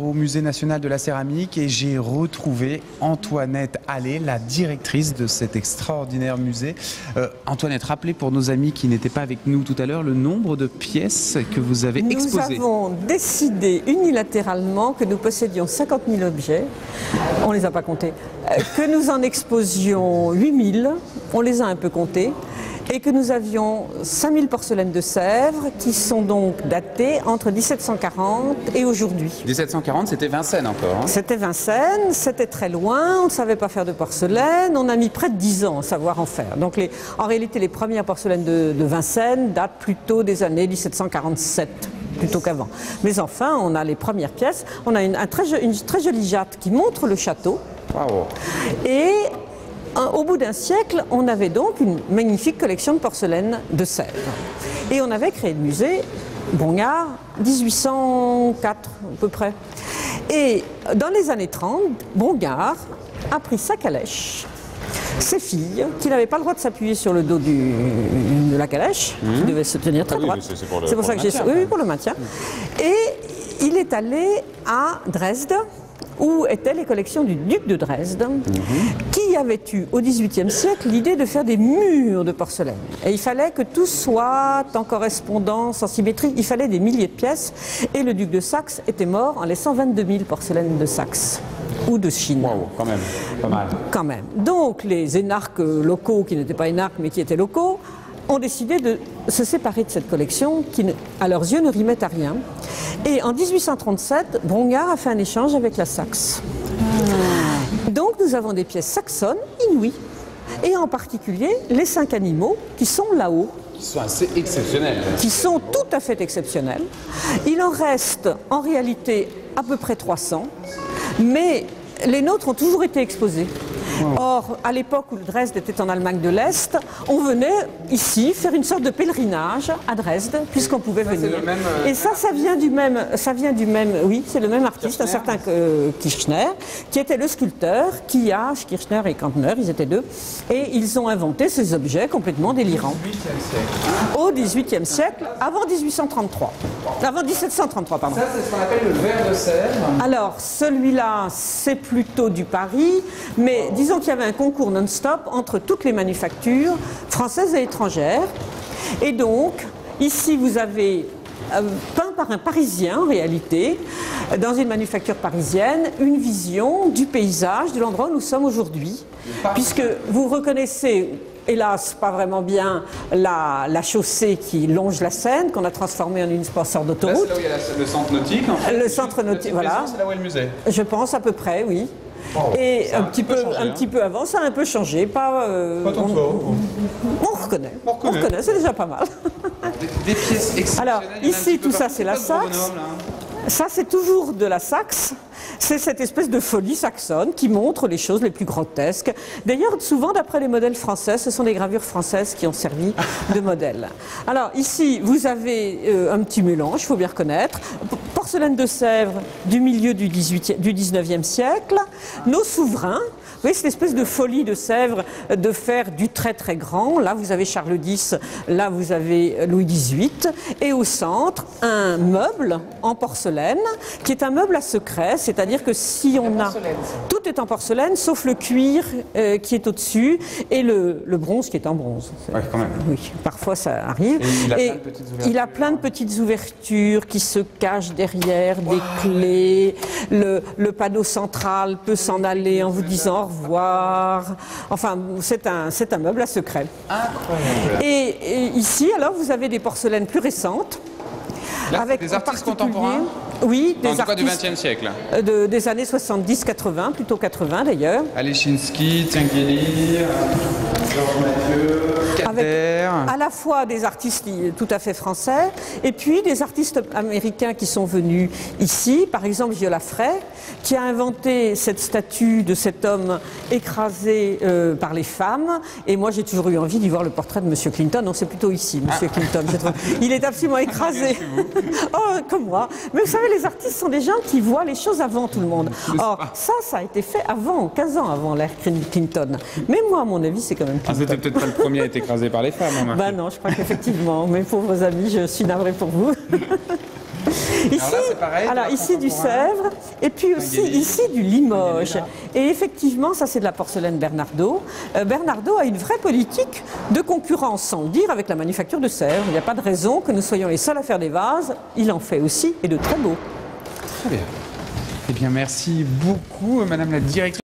Au Musée national de la céramique et j'ai retrouvé Antoinette Allais, la directrice de cet extraordinaire musée. Antoinette, rappelez pour nos amis qui n'étaient pas avec nous tout à l'heure le nombre de pièces que vous avez exposées. Nous avons décidé unilatéralement que nous possédions 50 000 objets, on ne les a pas comptés, que nous en exposions 8 000, on les a un peu comptés, et que nous avions 5000 porcelaines de Sèvres qui sont donc datées entre 1740 et aujourd'hui. 1740, c'était Vincennes encore. Hein. C'était Vincennes, c'était très loin, on ne savait pas faire de porcelaine, on a mis près de 10 ans à savoir en faire. Donc en réalité, les premières porcelaines de Vincennes datent plutôt des années 1747. Plutôt qu'avant. Mais enfin, on a les premières pièces. On a une très jolie jatte qui montre le château. Bravo. Et au bout d'un siècle, on avait donc une magnifique collection de porcelaine de Sèvres. Et on avait créé le musée Brongniart, 1804 à peu près. Et dans les années 30, Brongniart a pris sa calèche, ses filles, qui n'avaient pas le droit de s'appuyer sur le dos de la calèche, qui devait se tenir très droite. C'est pour ça que j'ai... Oui, pour le maintien. Et il est allé à Dresde, où étaient les collections du duc de Dresde, qui avait eu au XVIIIe siècle l'idée de faire des murs de porcelaine. Et il fallait que tout soit en correspondance, en symétrie, il fallait des milliers de pièces, et le duc de Saxe était mort en laissant 22 000 porcelaines de Saxe. Ou de Chine. Wow, quand même, pas mal. Quand même. Donc les énarques locaux, qui n'étaient pas énarques mais qui étaient locaux, ont décidé de se séparer de cette collection qui, à leurs yeux, ne rimait à rien. Et en 1837, Brongniart a fait un échange avec la Saxe. Donc nous avons des pièces saxonnes inouïes, et en particulier les 5 animaux qui sont là-haut. Qui sont assez exceptionnels. Qui sont tout à fait exceptionnels. Il en reste en réalité à peu près 300, mais les nôtres ont toujours été exposés. Or, à l'époque où Dresde était en Allemagne de l'Est, on venait ici faire une sorte de pèlerinage à Dresde, puisqu'on pouvait venir. Et ça vient du même, oui, c'est le même artiste, un certain Kirchner, qui était le sculpteur, Kirchner et Kantner, ils étaient deux, et ils ont inventé ces objets complètement délirants. Au XVIIIe siècle, avant 1833. Avant 1733, pardon. Ça, c'est ce qu'on appelle le verre de Sèvres. Alors, celui-là, c'est plutôt du Paris, mais disons qu'il y avait un concours non-stop entre toutes les manufactures françaises et étrangères. Et donc, ici, vous avez peint par un Parisien, en réalité, dans une manufacture parisienne, une vision du paysage, de l'endroit où nous sommes aujourd'hui. Puisque vous reconnaissez, hélas, pas vraiment bien, la chaussée qui longe la Seine, qu'on a transformée en une sponsor d'autoroute. Là, c'est là où il y a le centre nautique. En fait. Le centre nautique, voilà. C'est là où est le musée. Je pense à peu près, oui. Et un petit peu avant, ça a un peu changé. Pas tant que ça. On reconnaît, c'est déjà pas mal. Des pièces exceptionnelles. Alors, ici, tout ça, c'est la Saxe. Ça, c'est toujours de la Saxe. C'est cette espèce de folie saxonne qui montre les choses les plus grotesques. D'ailleurs, souvent, d'après les modèles français, ce sont des gravures françaises qui ont servi de modèle. Alors, ici, vous avez un petit mélange, il faut bien reconnaître. Porcelaine de Sèvres du milieu du 19e siècle. Nos souverains. Vous voyez cette espèce de folie de Sèvres de faire du très très grand. Là, vous avez Charles X, là, vous avez Louis XVIII. Et au centre, un meuble en porcelaine, qui est un meuble à secret, c'est-à-dire que si on a... Tout est en porcelaine, sauf le cuir qui est au-dessus, et le bronze qui est en bronze. Oui, quand même. Oui, parfois ça arrive. Et il a plein de petites ouvertures qui se cachent derrière, des clés. Le panneau central peut s'en aller en vous disant au revoir. Enfin, c'est un meuble à secret. Incroyable. Et ici, alors, vous avez des porcelaines plus récentes. Là, avec des artistes contemporains. Oui, des artistes du artistes XXe siècle. Des années 70-80, plutôt 80 d'ailleurs. Alechinsky, Tinguely, Georges Mathieu, Kader. À la fois des artistes tout à fait français et puis des artistes américains qui sont venus ici, par exemple Viola Frey, qui a inventé cette statue de cet homme écrasé par les femmes. Et moi j'ai toujours eu envie d'y voir le portrait de M. Clinton. Non, c'est plutôt ici, M. Clinton. Il est absolument écrasé. Oh, comme moi. Mais vous savez, les artistes sont des gens qui voient les choses avant tout le monde. Or, ça a été fait avant, 15 ans avant l'ère Clinton. Mais moi, à mon avis, c'est quand même Clinton. C'était peut-être pas le premier à être écrasé par les femmes. Ben non, je crois qu'effectivement, mes pauvres amis, je suis navrée pour vous. Ici, Alors là, c'est pareil, alors de l'art ici du contemporain. Sèvres, et puis aussi Guédé. ici du Limoges. Guédé, là. Et effectivement, ça c'est de la porcelaine Bernardaud. Bernardaud a une vraie politique de concurrence, sans le dire, avec la manufacture de Sèvres. Il n'y a pas de raison que nous soyons les seuls à faire des vases. Il en fait aussi, et de très beaux. Très bien. Eh bien, merci beaucoup, Madame la directrice.